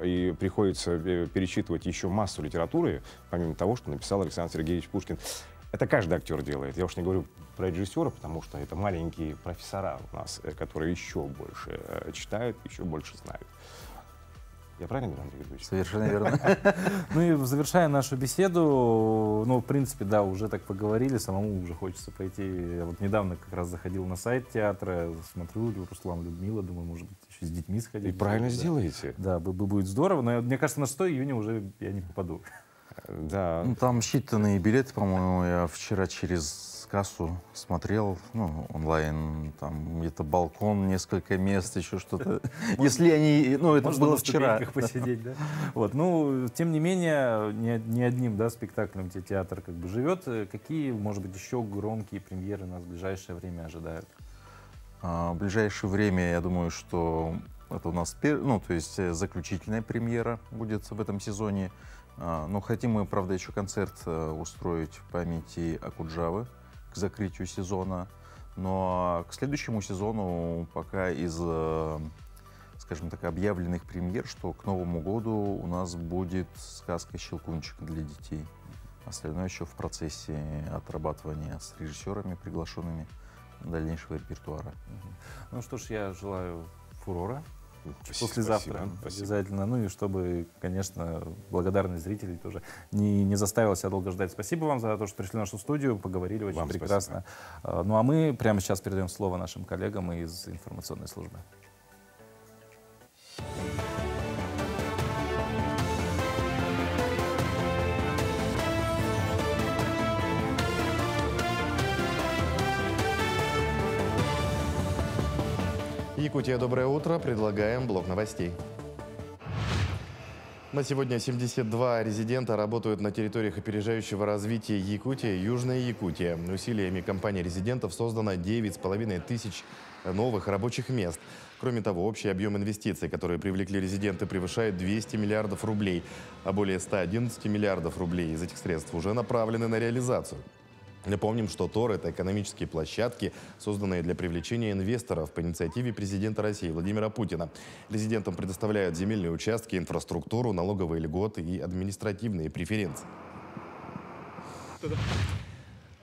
И приходится перечитывать еще массу литературы, помимо того, что написал Александр Сергеевич Пушкин. Это каждый актер делает. Я уж не говорю про режиссера, потому что это маленькие профессора у нас, которые еще больше читают, еще больше знают. Я правильно говорю, Андрей Григорьевич? Совершенно верно. Ну и завершая нашу беседу, ну, в принципе, да, уже так поговорили, самому уже хочется пойти. Я вот недавно как раз заходил на сайт театра, смотрю, Руслан, Людмила, думаю, может быть, еще с детьми сходить. И правильно сделаете. Да, будет здорово, но мне кажется, на 6 июня уже я не попаду. Да. Ну, там считанные билеты, по-моему, я вчера через кассу смотрел, ну, онлайн, там где-то балкон, несколько мест, еще что-то. Если они, ну, это было вчера. Посидеть, да? Вот, ну, тем не менее, не одним, да, спектаклем театр как бы живет. Какие, может быть, еще громкие премьеры нас в ближайшее время ожидают? В ближайшее время, я думаю, что это у нас, ну, то есть заключительная премьера будет в этом сезоне. Но хотим мы, правда, еще концерт устроить в памяти Акуджавы к закрытию сезона. Но к следующему сезону пока из, скажем так, объявленных премьер, что к Новому году у нас будет сказка «Щелкунчик» для детей. Остальное еще в процессе отрабатывания с режиссерами, приглашенными дальнейшего репертуара. Ну что ж, я желаю фурора. Спасибо, Послезавтра обязательно. Ну и чтобы, конечно, благодарность зрителей тоже не заставила себя долго ждать. Спасибо вам за то, что пришли в нашу студию, поговорили очень вам прекрасно. Спасибо. Ну а мы прямо сейчас передаем слово нашим коллегам из информационной службы. Якутия, доброе утро. Предлагаем блок новостей. На сегодня 72 резидента работают на территориях опережающего развития Якутии, Южная Якутия. Усилиями компании резидентов создано 9500 новых рабочих мест. Кроме того, общий объем инвестиций, которые привлекли резиденты, превышает 200 миллиардов рублей, а более 111 миллиардов рублей из этих средств уже направлены на реализацию. Напомним, что ТОР – это экономические площадки, созданные для привлечения инвесторов по инициативе президента России Владимира Путина. Резидентам предоставляют земельные участки, инфраструктуру, налоговые льготы и административные преференции.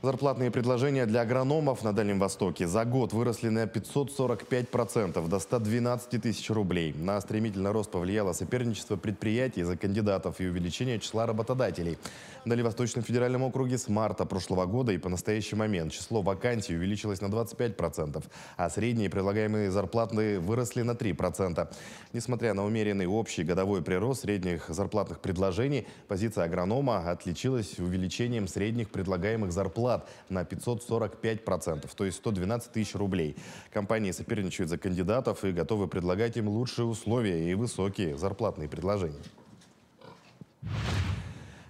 Зарплатные предложения для агрономов на Дальнем Востоке за год выросли на 545%, до 112 тысяч рублей. На стремительный рост повлияло соперничество предприятий за кандидатов и увеличение числа работодателей. В Дальневосточном федеральном округе с марта прошлого года и по настоящий момент число вакансий увеличилось на 25%, а средние предлагаемые зарплаты выросли на 3%. Несмотря на умеренный общий годовой прирост средних зарплатных предложений, позиция агронома отличилась увеличением средних предлагаемых зарплат на 545%, то есть 112 тысяч рублей. Компании соперничают за кандидатов и готовы предлагать им лучшие условия и высокие зарплатные предложения.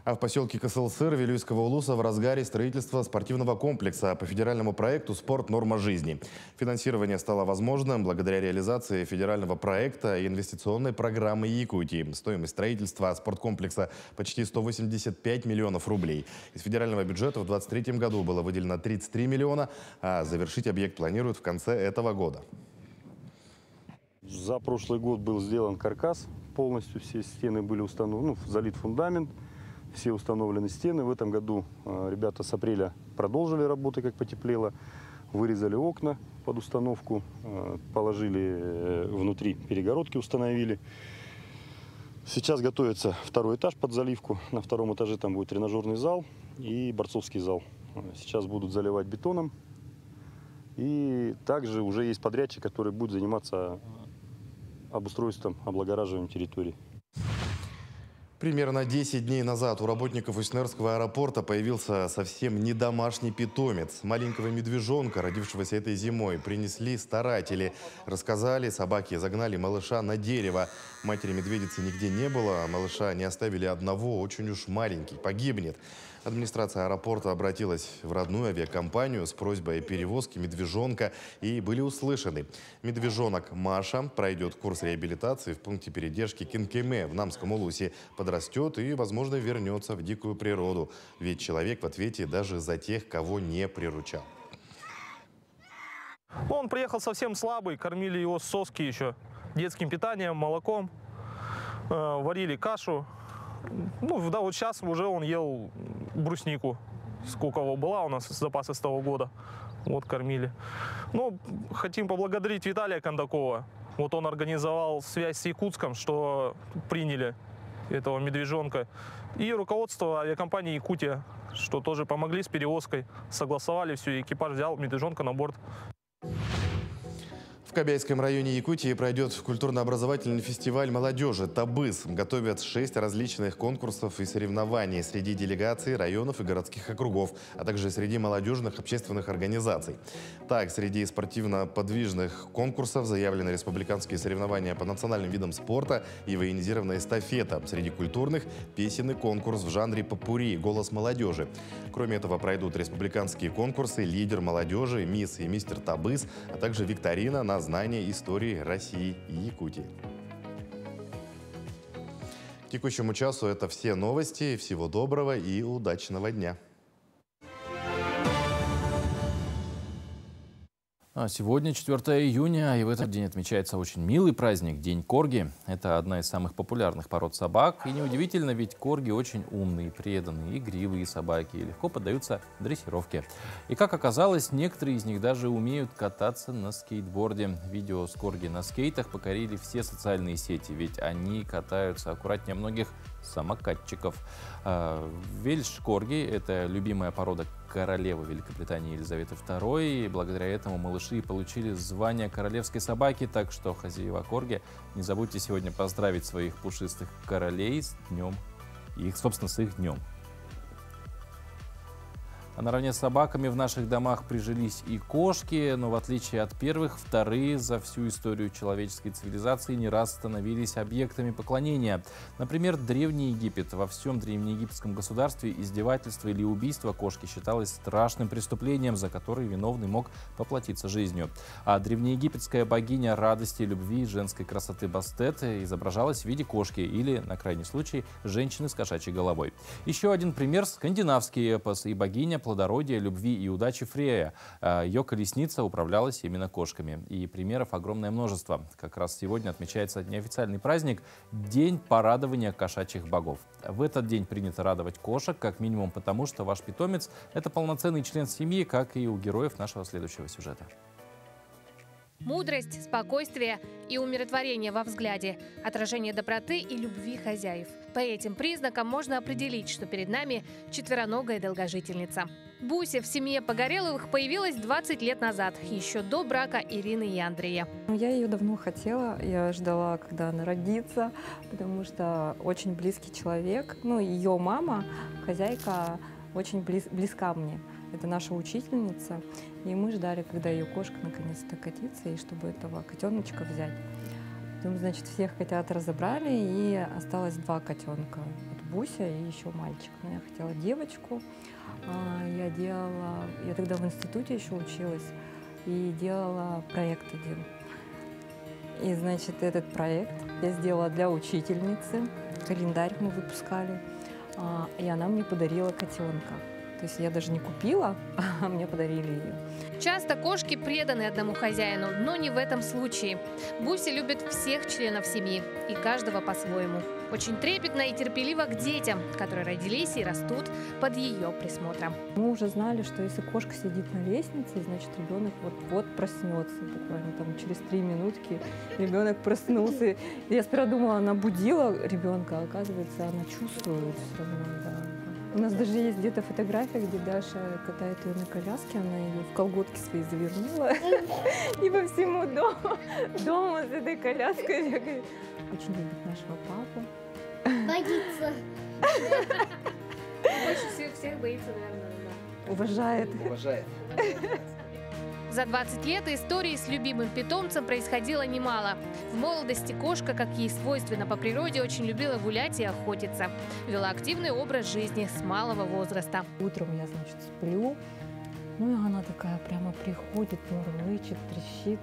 А в поселке Косылсыр Вилюйского улуса в разгаре строительства спортивного комплекса по федеральному проекту «Спорт. Норма жизни». Финансирование стало возможным благодаря реализации федерального проекта и инвестиционной программы Якутии. Стоимость строительства спорткомплекса почти 185 миллионов рублей. Из федерального бюджета в 2023 году было выделено 33 миллиона, а завершить объект планируют в конце этого года. За прошлый год был сделан каркас, полностью все стены были установлены, залит фундамент. Все установлены стены. В этом году ребята с апреля продолжили работы, как потеплело. Вырезали окна под установку, положили внутри перегородки, установили. Сейчас готовится второй этаж под заливку. На втором этаже там будет тренажерный зал и борцовский зал. Сейчас будут заливать бетоном. И также уже есть подрядчик, который будет заниматься обустройством, облагораживанием территории. Примерно 10 дней назад у работников Усть-Нерского аэропорта появился совсем не домашний питомец. Маленького медвежонка, родившегося этой зимой, принесли старатели. Рассказали, собаки загнали малыша на дерево. Матери медведицы нигде не было, а малыша не оставили одного, очень уж маленький, погибнет. Администрация аэропорта обратилась в родную авиакомпанию с просьбой о перевозке медвежонка и были услышаны. Медвежонок Маша пройдет курс реабилитации в пункте передержки Кинкеме в Намском Улусе, подрастет и, возможно, вернется в дикую природу. Ведь человек в ответе даже за тех, кого не приручал. Он приехал совсем слабый, кормили его с соски еще детским питанием, молоком, варили кашу. Ну, да, вот сейчас уже он ел бруснику, сколько была у нас запасы с того года. Вот кормили. Ну, хотим поблагодарить Виталия Кондакова. Вот он организовал связь с Якутском, что приняли этого медвежонка. И руководство авиакомпании «Якутия», что тоже помогли с перевозкой, согласовали все, экипаж взял медвежонка на борт. В Кобяйском районе Якутии пройдет культурно-образовательный фестиваль молодежи «Табыс». Готовят 6 различных конкурсов и соревнований среди делегаций районов и городских округов, а также среди молодежных общественных организаций. Так, среди спортивно-подвижных конкурсов заявлены республиканские соревнования по национальным видам спорта и военизированная эстафета. Среди культурных – песенный конкурс в жанре попурри «Голос молодежи». Кроме этого, пройдут республиканские конкурсы «Лидер молодежи», «Мисс» и «Мистер Табыс», а также викторина на знание истории России и Якутии. К текущему часу это все новости. Всего доброго и удачного дня. Сегодня 4 июня, и в этот день отмечается очень милый праздник – День корги. Это одна из самых популярных пород собак. И неудивительно, ведь корги очень умные, преданные, игривые собаки и легко поддаются дрессировке. И как оказалось, некоторые из них даже умеют кататься на скейтборде. Видео с корги на скейтах покорили все социальные сети, ведь они катаются аккуратнее многих самокатчиков. Вельш-корги – это любимая порода королевы Великобритании Елизаветы II. И благодаря этому малыши получили звание королевской собаки. Так что, хозяева корги, не забудьте сегодня поздравить своих пушистых королей с днем, собственно, с их днем. А наравне с собаками в наших домах прижились и кошки, но в отличие от первых, вторые за всю историю человеческой цивилизации не раз становились объектами поклонения. Например, Древний Египет. Во всем древнеегипетском государстве издевательство или убийство кошки считалось страшным преступлением, за которое виновный мог поплатиться жизнью. А древнеегипетская богиня радости, любви и женской красоты Бастет изображалась в виде кошки или, на крайний случай, женщины с кошачьей головой. Еще один пример – скандинавский эпос и богиня плодородия, любви и удачи Фрея. Ее колесница управлялась именно кошками. И примеров огромное множество. Как раз сегодня отмечается неофициальный праздник – День порадования кошачьих богов. В этот день принято радовать кошек, как минимум потому, что ваш питомец – это полноценный член семьи, как и у героев нашего следующего сюжета. Мудрость, спокойствие и умиротворение во взгляде, отражение доброты и любви хозяев. По этим признакам можно определить, что перед нами четвероногая долгожительница. Буся в семье Погореловых появилась 20 лет назад, еще до брака Ирины и Андрея. Я ее давно хотела, я ждала, когда она родится, потому что очень близкий человек. Ну, ее мама, хозяйка, очень близка мне. Это наша учительница. И мы ждали, когда ее кошка наконец-то катится, и чтобы этого котеночка взять. Потом, значит, всех котят разобрали, и осталось 2 котенка. Вот Буся и еще мальчик. Но я хотела девочку. Я тогда в институте еще училась и делала проект один. И, значит, этот проект я сделала для учительницы. Календарь мы выпускали. И она мне подарила котенка. То есть я даже не купила, а мне подарили ее. Часто кошки преданы одному хозяину, но не в этом случае. Буся любит всех членов семьи, и каждого по-своему. Очень трепетно и терпеливо к детям, которые родились и растут под ее присмотром. Мы уже знали, что если кошка сидит на лестнице, значит, ребенок вот проснется. Буквально там через 3 минутки ребенок проснулся. Я сперва думала, она будила ребенка, а оказывается, она чувствует все равно, да. У нас даже есть где-то фотография, где Даша катает ее на коляске, она ее в колготки свои завернула. И по всему дому с этой коляской бегает. Очень любит нашего папу. Боится. Больше всех боится, наверное, да. Уважает. Уважает. За 20 лет историй с любимым питомцем происходило немало. В молодости кошка, как ей свойственно по природе, очень любила гулять и охотиться. Вела активный образ жизни с малого возраста. Утром я, значит, сплю, ну и она такая прямо приходит, мурлычет, трещит,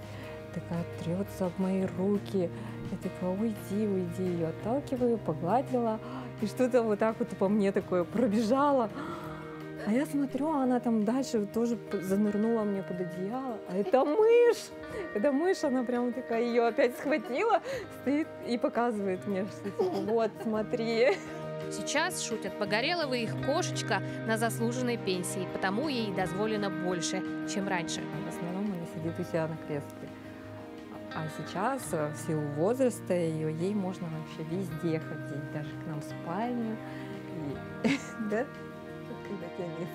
такая трется об мои руки. Я такая, уйди, уйди, ее отталкиваю, погладила, и что-то вот так вот по мне такое пробежало. А я смотрю, она там дальше тоже занырнула мне под одеяло. А это мышь! Это мышь, она прям такая, ее опять схватила, стоит и показывает мне, что типа, вот, смотри. Сейчас, шутят Погореловы, их кошечка на заслуженной пенсии, потому ей дозволено больше, чем раньше. В основном она сидит у себя на кресле. А сейчас, в силу возраста, ей можно вообще везде ходить, даже к нам в спальню. Да? Когда тебя нет.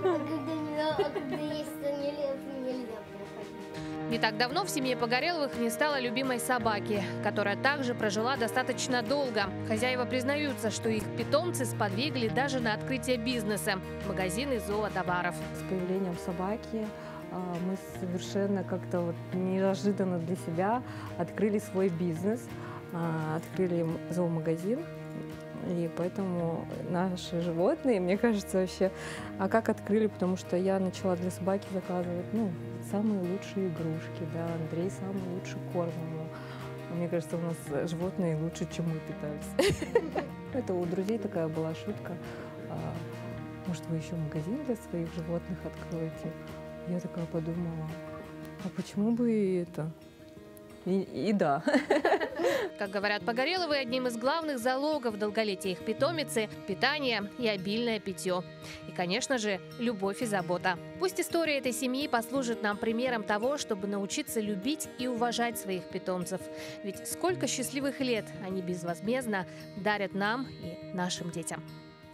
Когда есть, то нельзя. Не так давно в семье Погореловых не стало любимой собаки, которая также прожила достаточно долго. Хозяева признаются, что их питомцы сподвигли даже на открытие бизнеса – магазины зоотоваров. С появлением собаки мы совершенно как-то вот неожиданно для себя открыли свой бизнес, открыли зоомагазин. И поэтому наши животные, мне кажется, вообще... А как открыли? Потому что я начала для собаки заказывать, самые лучшие игрушки, да, Андрей самый лучший корм. Мне кажется, у нас животные лучше, чем мы питаются. Это у друзей такая была шутка. Может, вы еще магазин для своих животных откроете? Я такая подумала, а почему бы и это? И да. Как говорят Погореловы, одним из главных залогов долголетия их питомицы – питание и обильное питье. И, конечно же, любовь и забота. Пусть история этой семьи послужит нам примером того, чтобы научиться любить и уважать своих питомцев. Ведь сколько счастливых лет они безвозмездно дарят нам и нашим детям.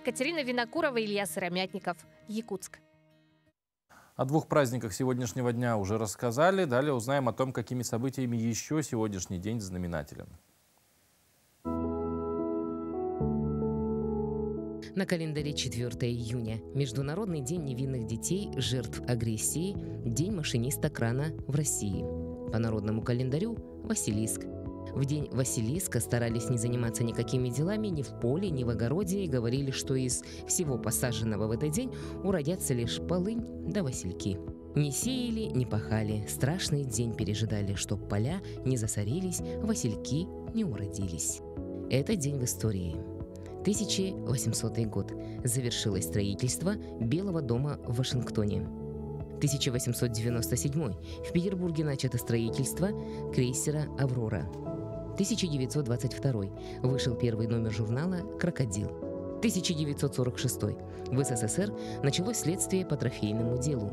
Катерина Винокурова, Илья Сыромятников, Якутск. О двух праздниках сегодняшнего дня уже рассказали. Далее узнаем о том, какими событиями еще сегодняшний день знаменателен. На календаре 4 июня – Международный день невинных детей, жертв агрессии, День машиниста крана в России. По народному календарю – Василиск. В день Василиска старались не заниматься никакими делами ни в поле, ни в огороде и говорили, что из всего посаженного в этот день уродятся лишь полынь да васильки. Не сеяли, не пахали, страшный день пережидали, чтоб поля не засорились, васильки не уродились. Это день в истории. 1800 год. Завершилось строительство Белого дома в Вашингтоне. 1897. В Петербурге начато строительство крейсера «Аврора». 1922. Вышел первый номер журнала «Крокодил». 1946. В СССР началось следствие по трофейному делу.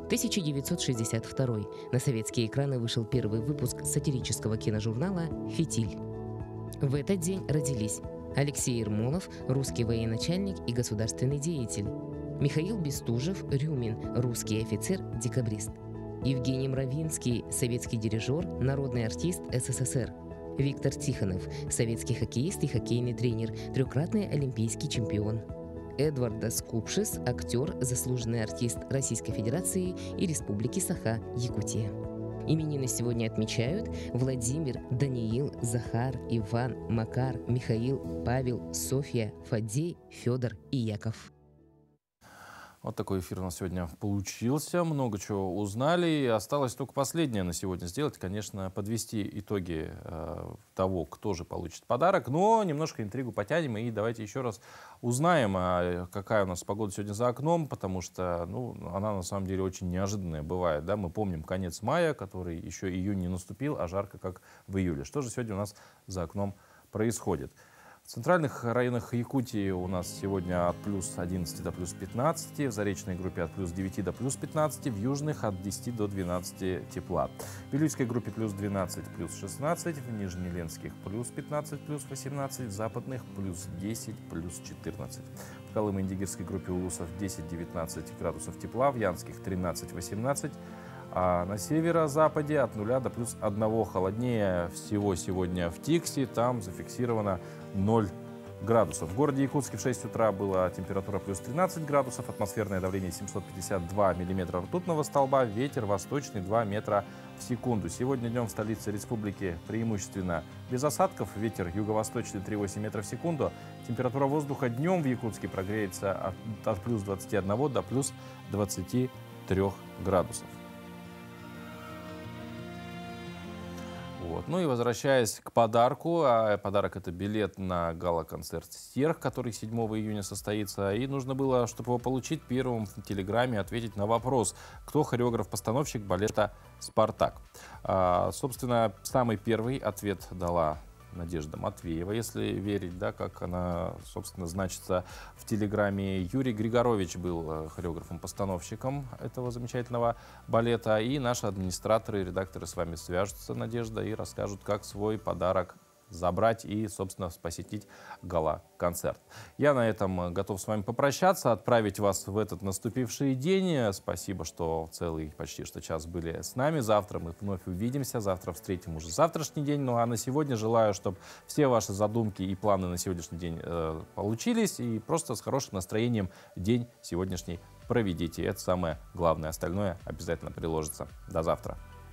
1962. На советские экраны вышел первый выпуск сатирического киножурнала «Фитиль». В этот день родились Алексей Ермолов, русский военачальник и государственный деятель; Михаил Бестужев, Рюмин, русский офицер-декабрист; Евгений Мравинский, советский дирижер, народный артист СССР; Виктор Тихонов, советский хоккеист и хоккейный тренер, трехкратный олимпийский чемпион; Эдвард Скупшис, актер, заслуженный артист Российской Федерации и Республики Саха-Якутия. Именины сегодня отмечают Владимир, Даниил, Захар, Иван, Макар, Михаил, Павел, Софья, Фадей, Федор и Яков. Вот такой эфир у нас сегодня получился. Много чего узнали. И осталось только последнее на сегодня сделать. Конечно, подвести итоги того, кто же получит подарок. Но немножко интригу потянем. И давайте еще раз узнаем, какая у нас погода сегодня за окном. Потому что она на самом деле очень неожиданная бывает. Да? Мы помним конец мая, который еще июнь не наступил, а жарко как в июле. Что же сегодня у нас за окном происходит? В центральных районах Якутии у нас сегодня от плюс 11 до плюс 15, в Заречной группе от плюс 9 до плюс 15, в южных от 10 до 12 тепла. В Вилюйской группе плюс 12, плюс 16, в Нижнеленских плюс 15, плюс 18, в западных плюс 10, плюс 14. В Колымо-Индигирской группе улусов 10-19 градусов тепла, в Янских 13-18. А на северо-западе от 0 до плюс 1 холоднее всего сегодня в Тикси. Там зафиксировано 0 градусов. В городе Якутске в 6 утра была температура плюс 13 градусов, атмосферное давление 752 миллиметра ртутного столба, ветер восточный 2 метра в секунду. Сегодня днем в столице республики преимущественно без осадков, ветер юго-восточный 3,8 метра в секунду. Температура воздуха днем в Якутске прогреется от плюс 21 до плюс 23 градусов. Вот. Ну и возвращаясь к подарку, подарок — это билет на гала-концерт «Стерх», который 7 июня состоится. И нужно было, чтобы его получить, первым в телеграме ответить на вопрос, кто хореограф-постановщик балета «Спартак». Собственно, самый первый ответ дала Надежда Матвеева, если верить, да, как она, собственно, значится в телеграме. Юрий Григорович был хореографом-постановщиком этого замечательного балета. И наши администраторы и редакторы с вами свяжутся, Надежда, и расскажут, как свой подарок забрать и, собственно, посетить гала-концерт. Я на этом готов с вами попрощаться, отправить вас в этот наступивший день. Спасибо, что целый почти что час были с нами. Завтра мы вновь увидимся, завтра встретим уже завтрашний день. Ну а на сегодня желаю, чтобы все ваши задумки и планы на сегодняшний день получились, и просто с хорошим настроением день сегодняшний проведите. Это самое главное. Остальное обязательно приложится. До завтра.